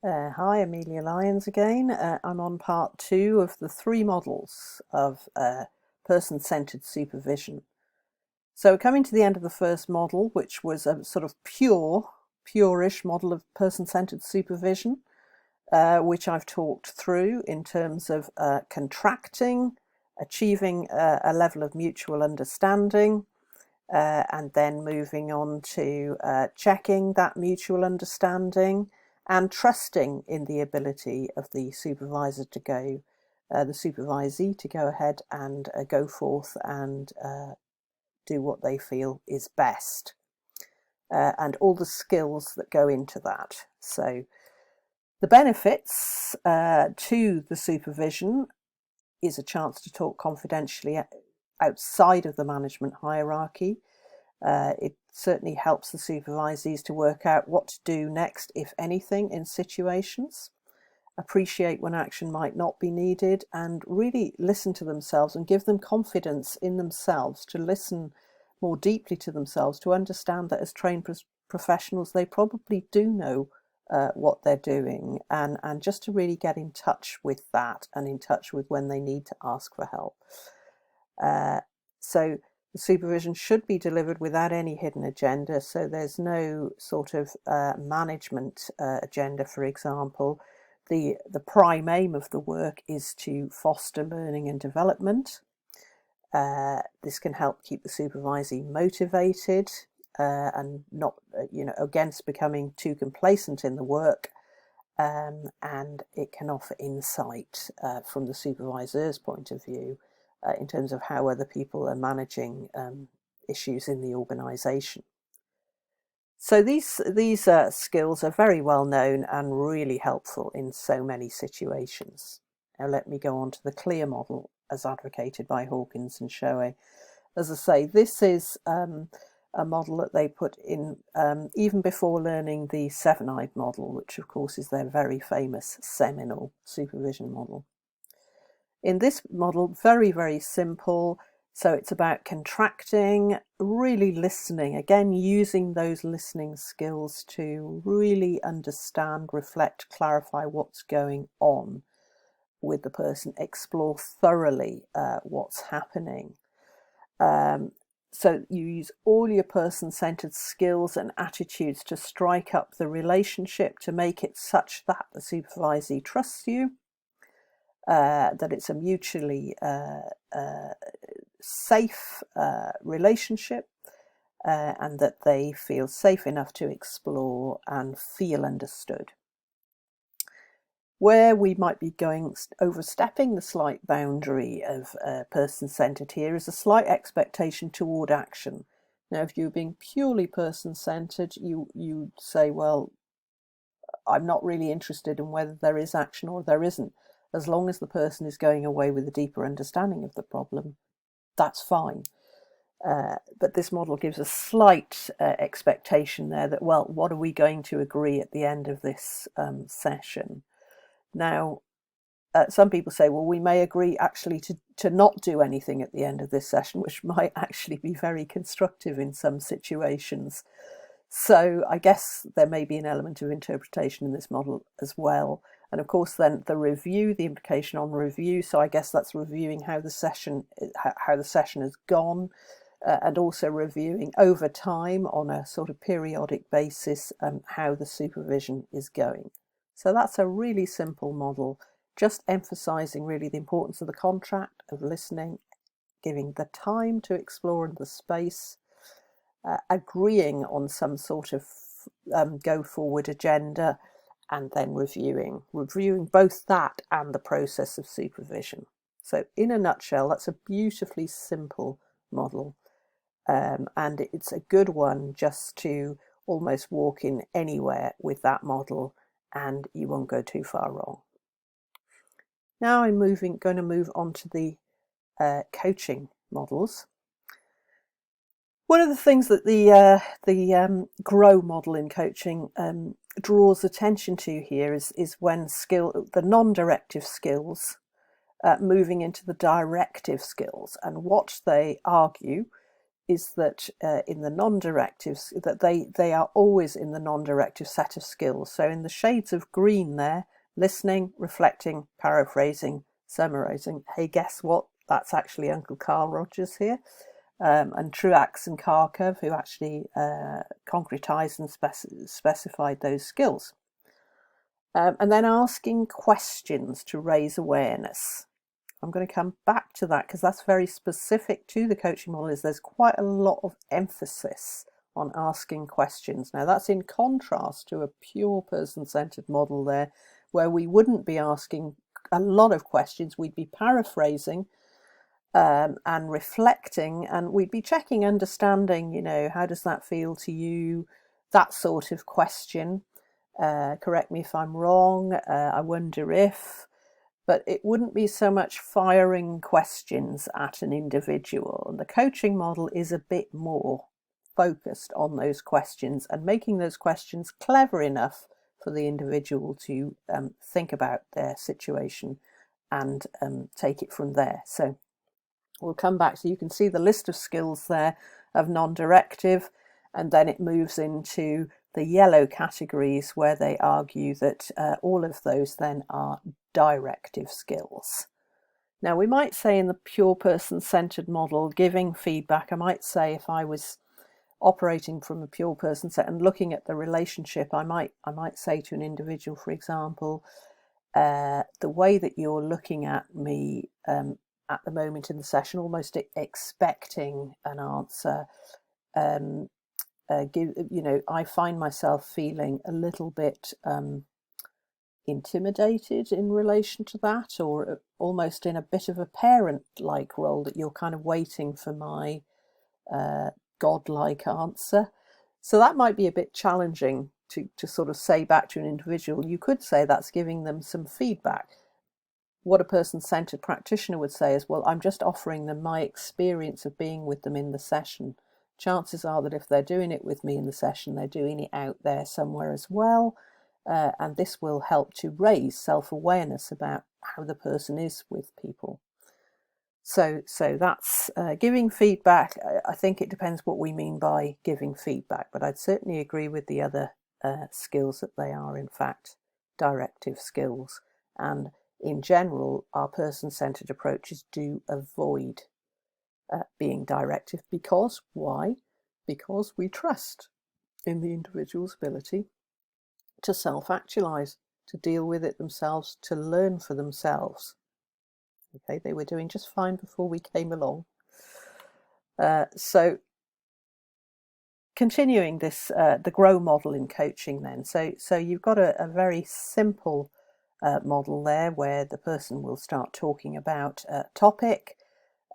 Hi, Amelia Lyons again. I'm on part two of the three models of person-centered supervision. So we're coming to the end of the first model, which was a sort of pure-ish model of person-centered supervision, which I've talked through in terms of contracting, achieving a level of mutual understanding, and then moving on to checking that mutual understanding and trusting in the ability of the supervisor to go, the supervisee to go ahead and go forth and do what they feel is best, and all the skills that go into that. So the benefits to the supervision is a chance to talk confidentially outside of the management hierarchy. It certainly helps the supervisees to work out what to do next, if anything, in situations, appreciate when action might not be needed, and really listen to themselves and give them confidence in themselves to listen more deeply to themselves, to understand that as trained professionals, they probably do know what they're doing, and just to really get in touch with that and in touch with when they need to ask for help. So the supervision should be delivered without any hidden agenda, so there's no sort of management agenda, for example. The prime aim of the work is to foster learning and development. This can help keep the supervisee motivated and not, against becoming too complacent in the work. And it can offer insight from the supervisor's point of view in terms of how other people are managing issues in the organisation. So these skills are very well known and really helpful in so many situations. Now let me go on to the CLEAR model as advocated by Hawkins and Shoei. As I say, this is a model that they put in even before learning the seven-eyed model, which of course is their very famous seminal supervision model. In this model, very, very simple. So it's about contracting, really listening, again, using those listening skills to really understand, reflect, clarify what's going on with the person, explore thoroughly what's happening. So you use all your person-centered skills and attitudes to strike up the relationship, to make it such that the supervisee trusts you, that it's a mutually safe relationship, and that they feel safe enough to explore and feel understood. Where we might be overstepping the slight boundary of person-centered here is a slight expectation toward action. Now, if you're being purely person-centered, you say, well, I'm not really interested in whether there is action or there isn't. As long as the person is going away with a deeper understanding of the problem, that's fine. But this model gives a slight expectation there that, well, what are we going to agree at the end of this session? Now, some people say, well, we may agree actually to not do anything at the end of this session, which might actually be very constructive in some situations. So I guess there may be an element of interpretation in this model as well. And of course, then the review, the implication on review. So I guess that's reviewing how the session has gone, and also reviewing over time on a sort of periodic basis how the supervision is going. So that's a really simple model, just emphasising really the importance of the contract, of listening, giving the time to explore in the space, agreeing on some sort of go forward agenda, and then reviewing both that and the process of supervision. So in a nutshell, that's a beautifully simple model, and it's a good one just to almost walk in anywhere with that model, and you won't go too far wrong. Now I'm going to move on to the coaching models. One of the things that the GROW model in coaching draws attention to here is when the non-directive skills moving into the directive skills, and what they argue is that in the non-directives, that they are always in the non-directive set of skills. So in the shades of green there, listening, reflecting, paraphrasing, summarising. Hey, guess what? That's actually Uncle Carl Rogers here. And Truax and Kharkov, who actually concretised and specified those skills. And then asking questions to raise awareness. I'm going to come back to that because that's very specific to the coaching model. Is there's quite a lot of emphasis on asking questions. Now that's in contrast to a pure person-centered model there, where we wouldn't be asking a lot of questions. We'd be paraphrasing and reflecting, and we'd be checking, understanding, how does that feel to you? That sort of question. Correct me if I'm wrong. I wonder if. But it wouldn't be so much firing questions at an individual. And the coaching model is a bit more focused on those questions and making those questions clever enough for the individual to think about their situation and take it from there. So we'll come back. So you can see the list of skills there of non-directive, and then it moves into the yellow categories where they argue that all of those then are directive skills. Now we might say in the pure person-centered model, giving feedback, I might say if I was operating from a pure person set and looking at the relationship, I might say to an individual, for example, the way that you're looking at me at the moment in the session, almost expecting an answer, I find myself feeling a little bit intimidated in relation to that, or almost in a bit of a parent-like role, that you're kind of waiting for my godlike answer. So that might be a bit challenging to sort of say back to an individual. You could say that's giving them some feedback. What a person-centered practitioner would say is, well, I'm just offering them my experience of being with them in the session. Chances are that if they're doing it with me in the session, they're doing it out there somewhere as well. And this will help to raise self-awareness about how the person is with people. So that's giving feedback. I think it depends what we mean by giving feedback, but I'd certainly agree with the other skills that they are, in fact, directive skills. And in general, our person-centered approaches do avoid being directive. Because why? Because we trust in the individual's ability to self-actualize, to deal with it themselves, to learn for themselves. Okay, they were doing just fine before we came along. So continuing this, the GROW model in coaching then. So you've got a very simple model there where the person will start talking about a topic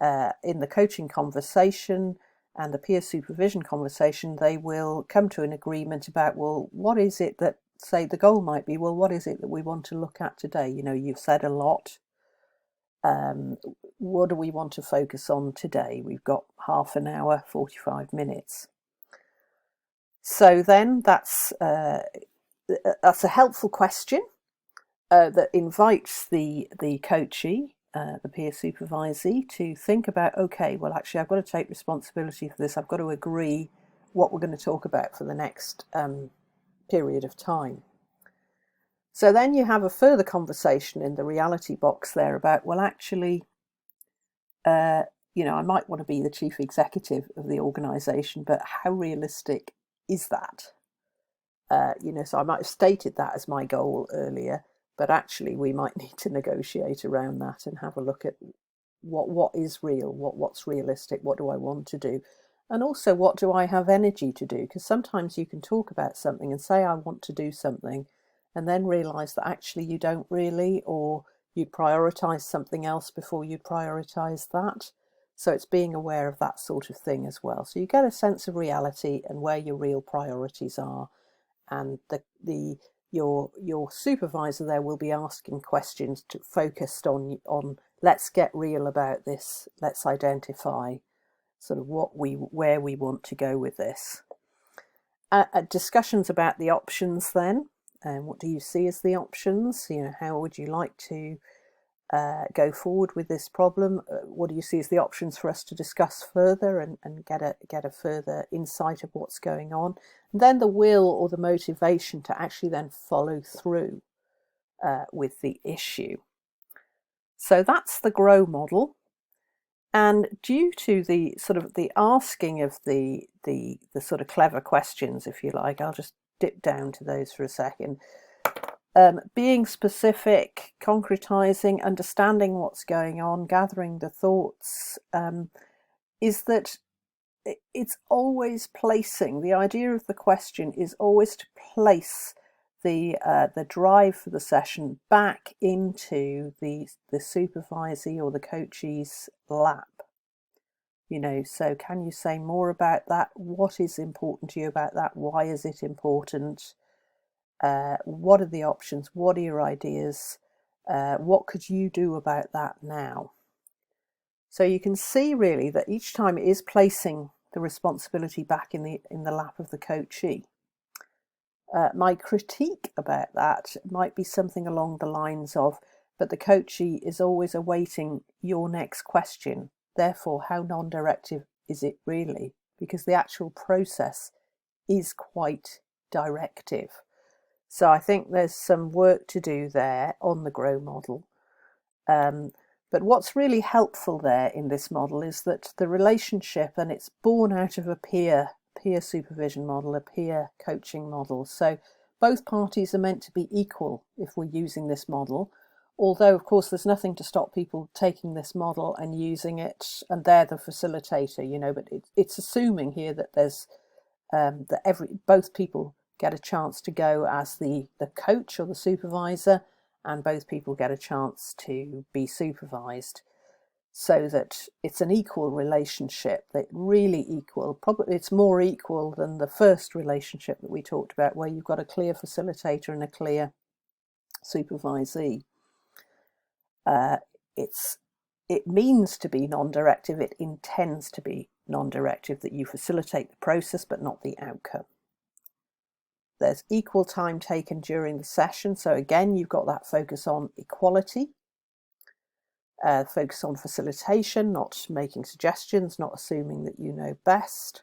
in the coaching conversation and the peer supervision conversation. They will come to an agreement about, well, what is it that, say the goal might be, well, what is it that we want to look at today? You've said a lot. What do we want to focus on today? We've got half an hour, 45 minutes. So then that's a helpful question that invites the coachee, the peer supervisee, to think about, okay, well, actually, I've got to take responsibility for this. I've got to agree what we're going to talk about for the next period of time. So then you have a further conversation in the reality box there about, well, actually, I might want to be the chief executive of the organisation, but how realistic is that? So I might have stated that as my goal earlier, but actually we might need to negotiate around that and have a look at what is real, what's realistic, what do I want to do, and also what do I have energy to do? Because sometimes you can talk about something and say I want to do something, and then realise that actually you don't really, or you prioritise something else before you prioritise that. So it's being aware of that sort of thing as well. So you get a sense of reality and where your real priorities are, and your supervisor there will be asking questions focused on let's get real about this. Let's identify sort of where we want to go with this. Discussions about the options then. And what do you see as the options? How would you like to go forward with this problem? What do you see as the options for us to discuss further and get a further insight of what's going on? And then the will or the motivation to actually then follow through with the issue. So that's the GROW model. And due to the sort of the asking of the sort of clever questions, if you like, I'll just dip down to those for a second. Being specific, concretizing, understanding what's going on, gathering the thoughts, is that it's always placing, the idea of the question is always to place the drive for the session back into the supervisee or the coachee's lap. You know, so can you say more about that? What is important to you about that? Why is it important? What are the options? What are your ideas? What could you do about that now? So you can see really that each time it is placing the responsibility back in the lap of the coachee. My critique about that might be something along the lines of, but the coachee is always awaiting your next question. Therefore, how non-directive is it really? Because the actual process is quite directive. So I think there's some work to do there on the GROW model. But what's really helpful there in this model is that the relationship, and it's born out of a peer supervision model, a peer coaching model. So both parties are meant to be equal if we're using this model. Although, of course, there's nothing to stop people taking this model and using it, and they're the facilitator, you know, but it's assuming here that there's both people get a chance to go as the coach or the supervisor, and both people get a chance to be supervised, so that it's an equal relationship, that really equal. Probably it's more equal than the first relationship that we talked about, where you've got a clear facilitator and a clear supervisee. It means to be non-directive, it intends to be non-directive, that you facilitate the process but not the outcome. There's equal time taken during the session, so again you've got that focus on equality, focus on facilitation, not making suggestions, not assuming that you know best,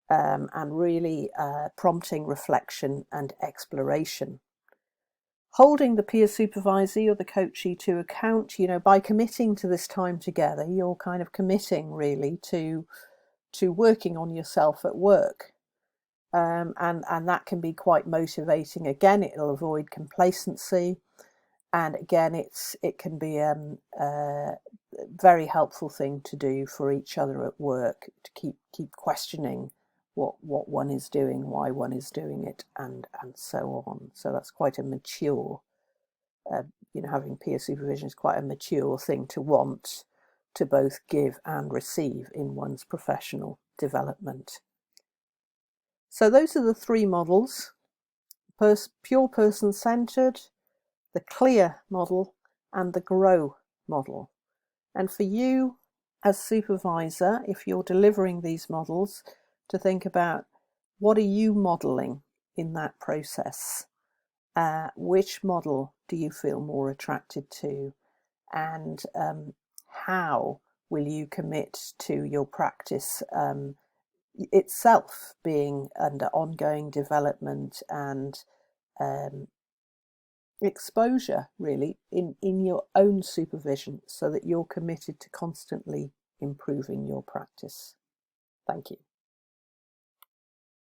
and really prompting reflection and exploration. Holding the peer supervisee or the coachee to account, you know, by committing to this time together, you're kind of committing really to working on yourself at work. And that can be quite motivating. Again, it'll avoid complacency, and again, it can be a very helpful thing to do for each other at work, to keep questioning what one is doing, why one is doing it, and so on. So that's quite a mature, you know, having peer supervision is quite a mature thing to want to both give and receive in one's professional development. So those are the three models: pure person-centered, the clear model, and the GROW model. And for you as supervisor, if you're delivering these models, to think about, what are you modeling in that process? Which model do you feel more attracted to? And how will you commit to your practice itself being under ongoing development and exposure, really, in your own supervision, so that you're committed to constantly improving your practice? Thank you.